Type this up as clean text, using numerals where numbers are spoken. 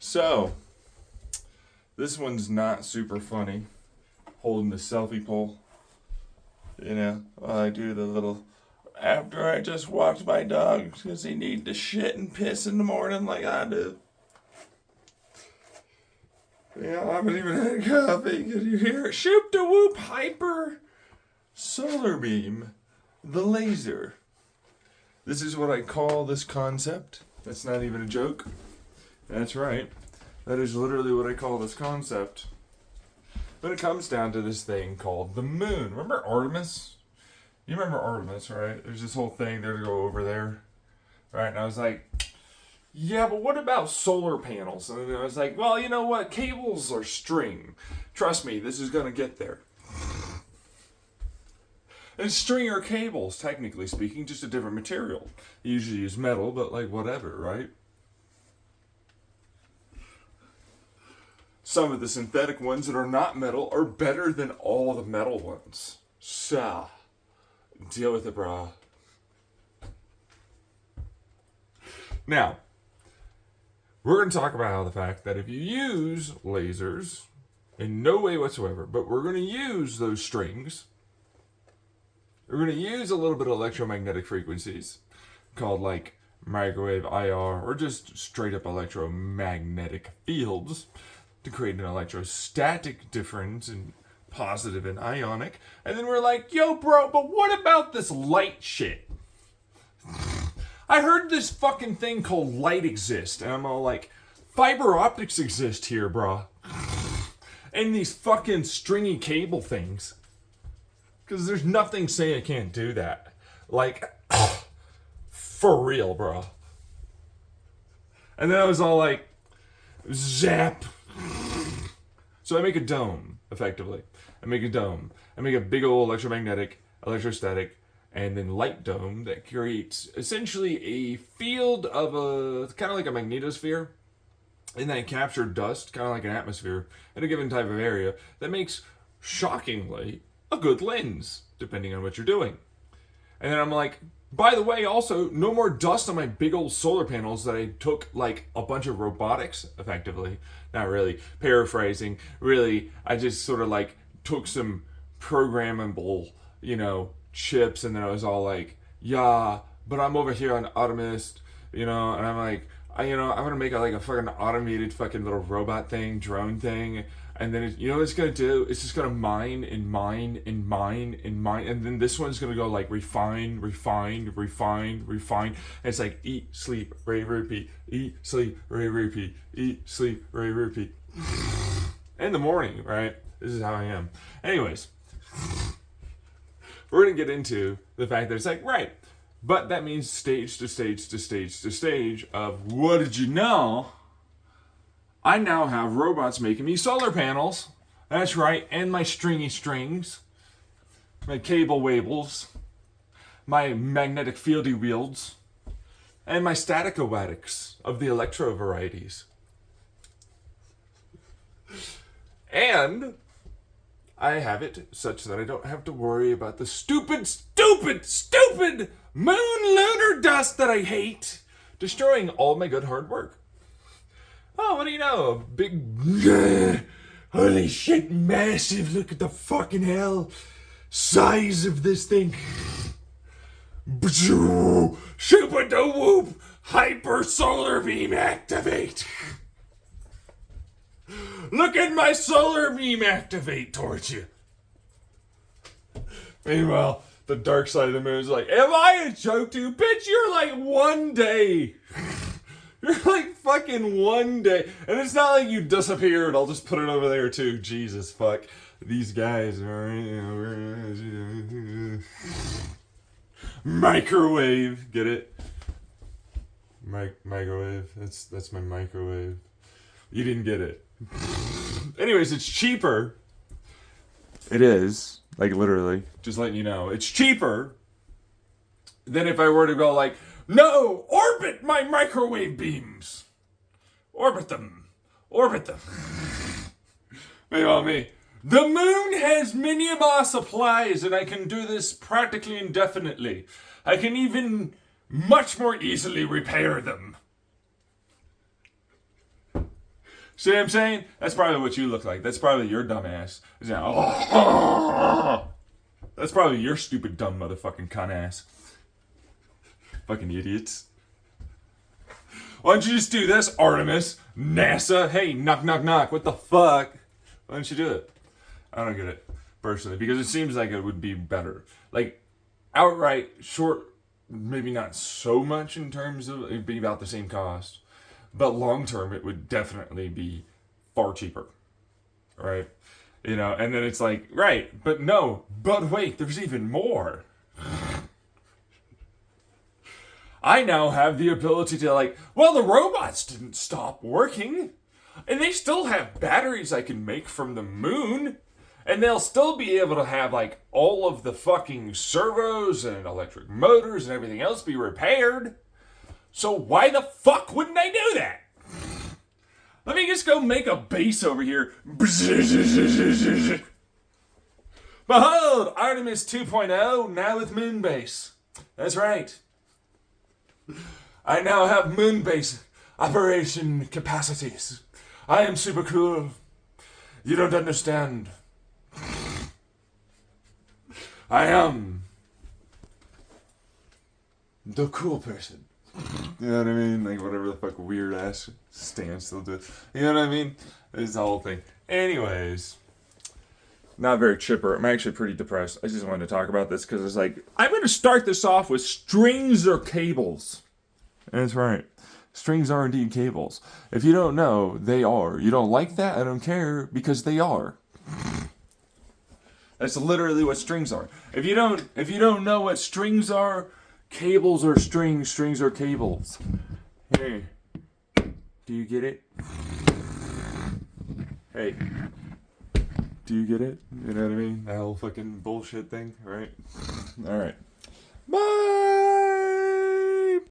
So, this one's not super funny. Holding the selfie pole. You know, while I do the little... After I just walked my dog because he needed to shit and piss in the morning like I do. Yeah, I haven't even had coffee. Can you hear it? Shoop da whoop hyper solar beam. The laser. This is what I call this concept. That's not even a joke. That's right. That is literally what I call this concept. But it comes down to this thing called the moon. Remember Artemis? You remember Artemis, right? There's this whole thing there to go over there. Right? And I was like, yeah, but what about solar panels? And I was like, well, you know what? Cables are string. Trust me, this is going to get there. And string are cables, technically speaking, just a different material. You usually use metal, but like whatever, right? Some of the synthetic ones that are not metal are better than all the metal ones. So, deal with it, brah. Now, we're going to talk about the fact that if you use lasers, in no way whatsoever, but we're going to use those strings, we're going to use a little bit of electromagnetic frequencies called like microwave IR or just straight up electromagnetic fields to create an electrostatic difference in positive and ionic. And then we're like, yo, bro, but what about this light shit? I heard this fucking thing called light exist. And I'm all like, fiber optics exist here, bro. And these fucking stringy cable things. Because there's nothing saying it can't do that. Like, for real, bro. And then I was all like, zap. So I make a dome, effectively. I make a dome. I make a big old electromagnetic, electrostatic, and then light dome that creates essentially a field of a, kind of like a magnetosphere. And then capture dust, kind of like an atmosphere, in a given type of area that makes, shockingly, a good lens, depending on what you're doing. And then I'm like, by the way, also, no more dust on my big old solar panels that I took like a bunch of robotics, effectively. Not really. Paraphrasing. Really, I just sort of like took some programmable, chips, and then I was all like, yeah, but I'm over here on Optimist, and I'm like, I'm gonna make a fucking automated fucking little robot thing, drone thing. And then, what it's going to do? It's just going to mine and mine and mine and mine. And then this one's going to go like refine. And it's like eat, sleep, rave, repeat. Eat, sleep, rave, repeat. Eat, sleep, rave, repeat. In the morning, right? This is how I am. Anyways, we're going to get into the fact that it's like, right. But that means stage to stage to stage to stage of what did you know? I now have robots making me solar panels. That's right, and my stringy strings, my cable wables, my magnetic fieldy wields, and my static-o-watics of the electro varieties. And I have it such that I don't have to worry about the stupid lunar dust that I hate, destroying all my good hard work. Oh, what do you know? A big, holy shit, massive, look at the fucking hell size of this thing. Super da whoop, hyper solar beam activate. Look at my solar beam activate towards you. Meanwhile, the dark side of the moon is like, am I a joke to you? Bitch, you're like one day. You're like fucking one day. And it's not like you disappeared. I'll just put it over there too. Jesus fuck. These guys are... Microwave. Get it? Microwave. That's my microwave. You didn't get it. Anyways, it's cheaper. It is. Like literally. Just letting you know. It's cheaper than if I were to go like... No! Orbit my microwave beams! Orbit them. Me. The moon has many of our supplies, and I can do this practically indefinitely. I can even much more easily repair them. See what I'm saying? That's probably what you look like. That's probably your dumb ass. Oh. That's probably your stupid, dumb motherfucking cunt ass. Fucking idiots. Why don't you just do this, Artemis? NASA? Hey, knock, knock, knock. What the fuck? Why don't you do it? I don't get it, personally, because it seems like it would be better. Like, outright, short, maybe not so much in terms of it'd be about the same cost, but long term, it would definitely be far cheaper, right? You know, and then it's like, right, but no, but wait, there's even more. I now have the ability to, like, well, the robots didn't stop working, and they still have batteries I can make from the moon, and they'll still be able to have, like, all of the fucking servos and electric motors and everything else be repaired. So why the fuck wouldn't I do that? Let me just go make a base over here. Behold, Artemis 2.0, now with moon base. That's right. I now have moon base operation capacities. I am super cool. You don't understand. I am the cool person. You know what I mean? Like, whatever the fuck weird ass stance they'll do. You know what I mean? It's the whole thing. Anyways, not very chipper. I'm actually pretty depressed. I just wanted to talk about this because it's like, I'm going to start this off with strings or cables. That's right. Strings are indeed cables. If you don't know, they are. You don't like that? I don't care, because they are. That's literally what strings are. If you don't know what strings are, cables are strings, strings are cables. Hey, do you get it? Hey, do you get it? You know what I mean? That whole fucking bullshit thing, right? All right. Bye.